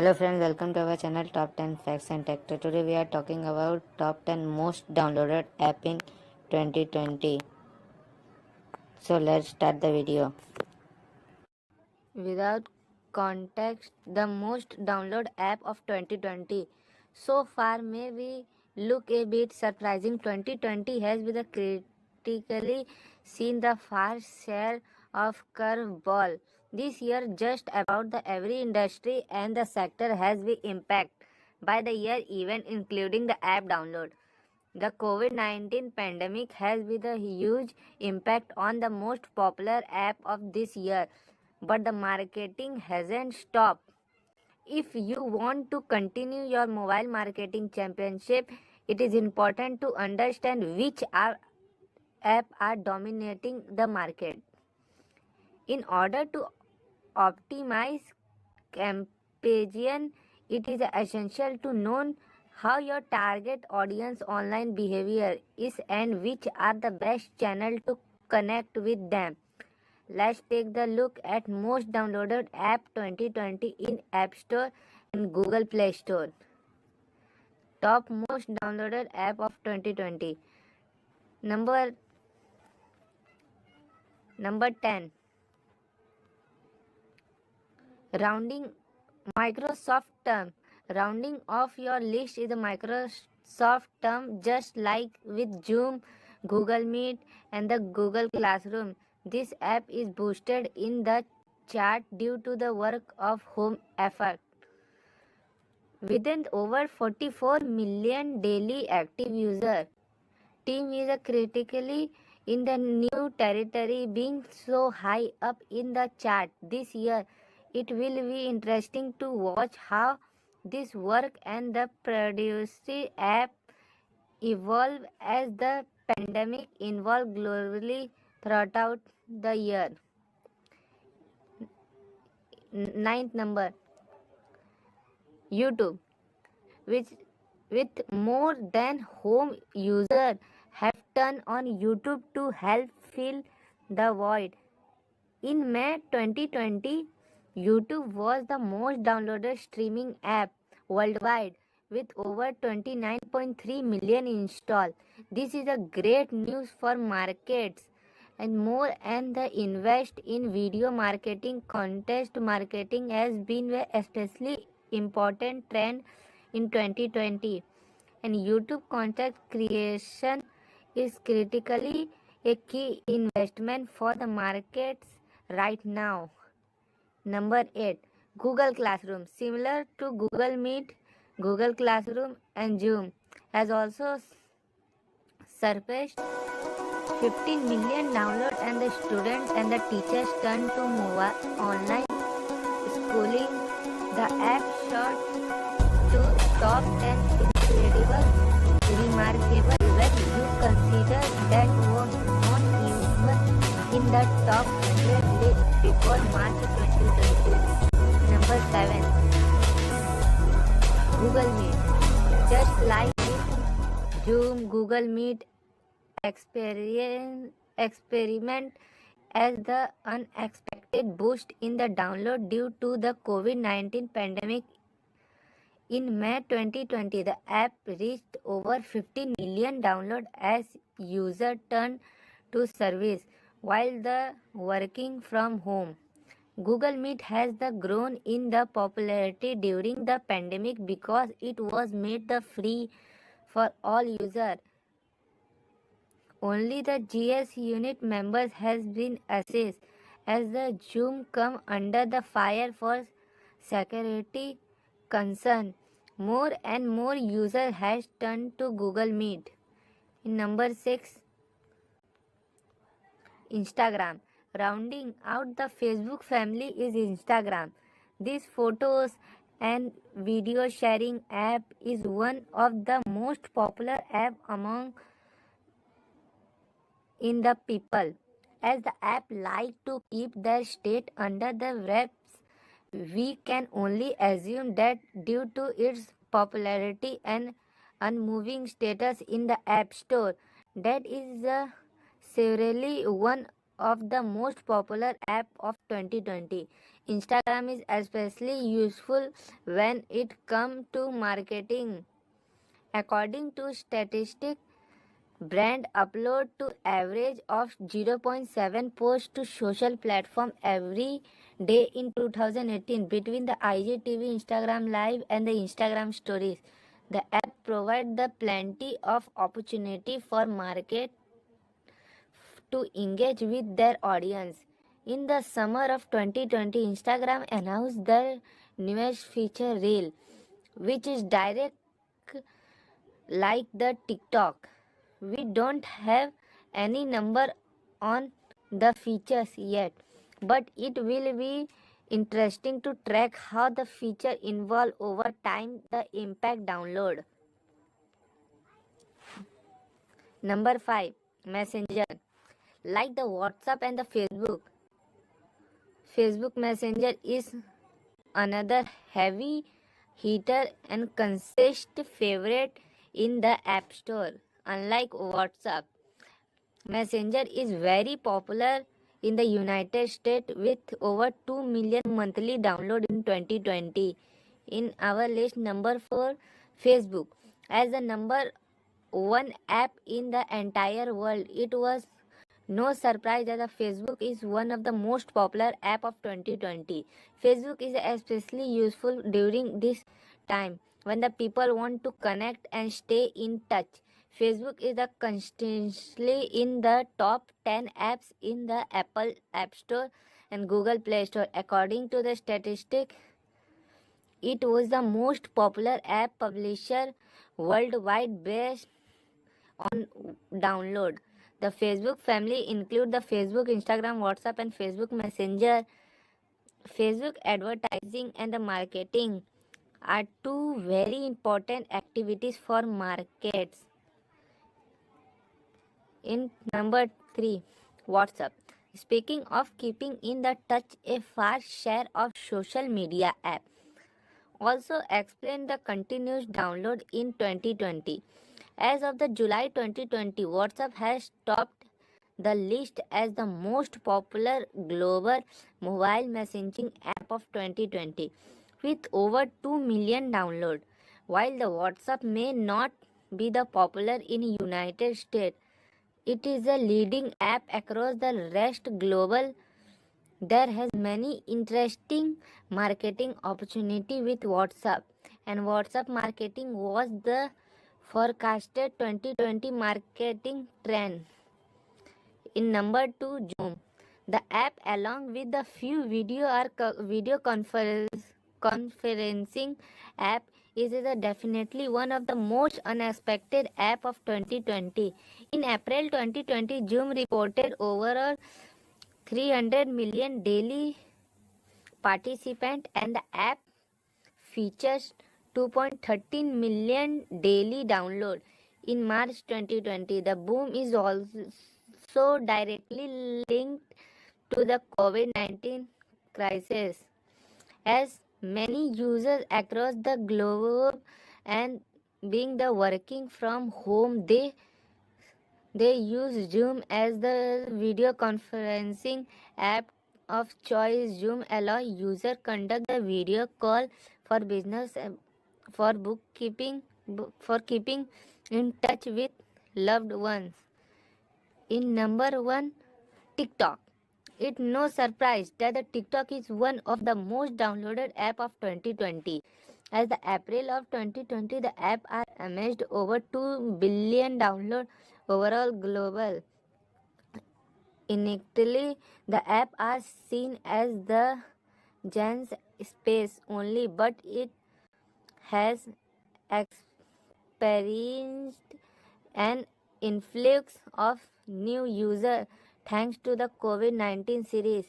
Hello friends, welcome to our channel Top 10 Facts and Tech. Today we are talking about top 10 most downloaded app in 2020. So let's start the video. Without context, the most downloaded app of 2020 so far may be look a bit surprising. 2020 has been critically seen the far share of curveball. This year, just about the every industry and the sector has been impacted by the year event, including the app download. The COVID-19 pandemic has been a huge impact on the most popular app of this year, but the marketing hasn't stopped. If you want to continue your mobile marketing championship, it is important to understand which app are dominating the market. In order to optimize campaign, it is essential to know how your target audience online behavior is and which are the best channel to connect with them. Let's take the look at most downloaded app 2020 in App Store and Google Play Store. Top most downloaded app of 2020. Number 10. Rounding Microsoft term. Rounding off your list is a Microsoft term, just like with Zoom, Google Meet, and the Google Classroom. This app is boosted in the chart due to the work of home effort. With over 44 million daily active users, team is critically in the new territory, being so high up in the chart this year. It will be interesting to watch how this work and the produced app evolve as the pandemic evolved globally throughout the year. Ninth number, YouTube, which with more than home users have turned on YouTube to help fill the void. In May 2020, YouTube was the most downloaded streaming app worldwide with over 29.3 million installed. This is a great news for markets and more, and the invest in video marketing. Contest marketing has been an especially important trend in 2020, and YouTube content creation is critically a key investment for the markets right now. Number 8. Google Classroom. Similar to Google Meet, Google Classroom and Zoom has also surpassed 15 million downloads, and the students and the teachers turn to mobile online schooling. The app shot to top 10 incredible, remarkable when you consider that was not even in the top 100 list before March 2020. Number 7. Google Meet. Just like with Zoom, Google Meet experiment as the unexpected boost in the download due to the COVID-19 pandemic. In May 2020, the app reached over 15 million downloads as users turned to service while the working from home. Google Meet has grown in the popularity during the pandemic because it was made the free for all users. Only the GS unit members has been assessed, as the Zoom come under the fire for security concern. More and more users has turned to Google Meet. In number 6, Instagram. Rounding out the Facebook family is Instagram. This photos and video sharing app is one of the most popular app among in the people. As the app like to keep their state under the wraps, we can only assume that due to its popularity and unmoving status in the App Store, that is severely one of the most popular app of 2020. Instagram is especially useful when it comes to marketing. According to statistics, brand upload to average of 0.7 posts to social platform every day in 2018 between the IGTV, Instagram Live and the Instagram Stories. The app provides the plenty of opportunity for market to engage with their audience. In the summer of 2020, Instagram announced their newest feature Reel, which is direct like the TikTok. We don't have any number on the features yet, but it will be interesting to track how the feature evolve over time, the impact download. Number 5, Messenger. Like the WhatsApp and the Facebook Messenger is another heavy hitter and consistent favorite in the App Store. Unlike WhatsApp, Messenger is very popular in the United States with over 2 million monthly download in 2020. In our list, number 4, Facebook. As the number one app in the entire world, it was no surprise that the Facebook is one of the most popular app of 2020. Facebook is especially useful during this time when the people want to connect and stay in touch. Facebook is the constantly in the top 10 apps in the Apple App Store and Google Play Store. According to the statistic, it was the most popular app publisher worldwide based on download. The Facebook family include the Facebook, Instagram, WhatsApp and Facebook Messenger. Facebook advertising and the marketing are two very important activities for markets. In number 3, WhatsApp. Speaking of keeping in the touch, a fast share of social media app also explain the continuous download in 2020. As of the July 2020, WhatsApp has topped the list as the most popular global mobile messaging app of 2020 with over 2 million downloads. While the WhatsApp may not be the popular in United States, it is a leading app across the rest global. There has many interesting marketing opportunity with WhatsApp, and WhatsApp marketing was the forecasted 2020 marketing trend. In number 2, Zoom. The app along with the few video conferencing app is definitely one of the most unexpected app of 2020. In April 2020, Zoom reported overall 300 million daily participants and the app features 2.13 million daily download. In March 2020, the boom is also directly linked to the COVID-19 crisis, as many users across the globe and being the working from home, they use Zoom as the video conferencing app of choice. Zoom allows user conduct the video call for business, for bookkeeping, for keeping in touch with loved ones. In number 1, TikTok. It's no surprise that the TikTok is one of the most downloaded app of 2020. As the April of 2020, the app are amassed over 2 billion download overall global. Initially, the app are seen as the Gens space only, but it has experienced an influx of new users thanks to the COVID-19 series.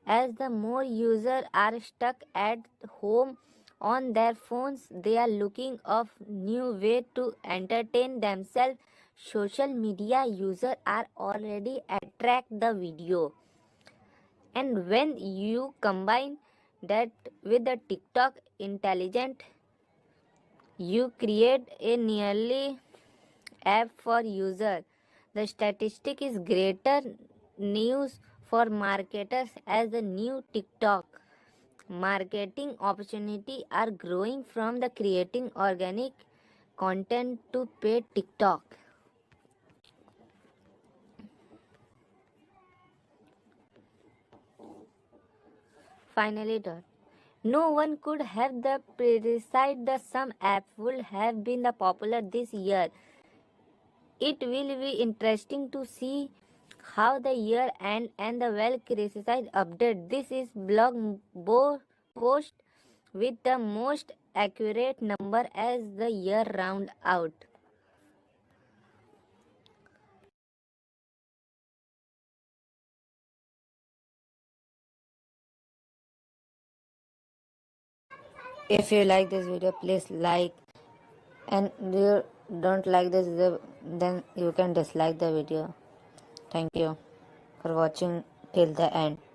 As the more users are stuck at home on their phones, they are looking of new way to entertain themselves. Social media users are already attract the video, and when you combine that with the TikTok intelligent, you create a nearly app for user. The statistic is greater news for marketers as the new TikTok marketing opportunity are growing from the creating organic content to paid TikTok. Finally, no one could have the predicted that some app would have been the popular this year. It will be interesting to see how the year end and the well criticized update. This is post with the most accurate number as the year round out. If you like this video, please like, and you don't like this video, then you can dislike the video. Thank you for watching till the end.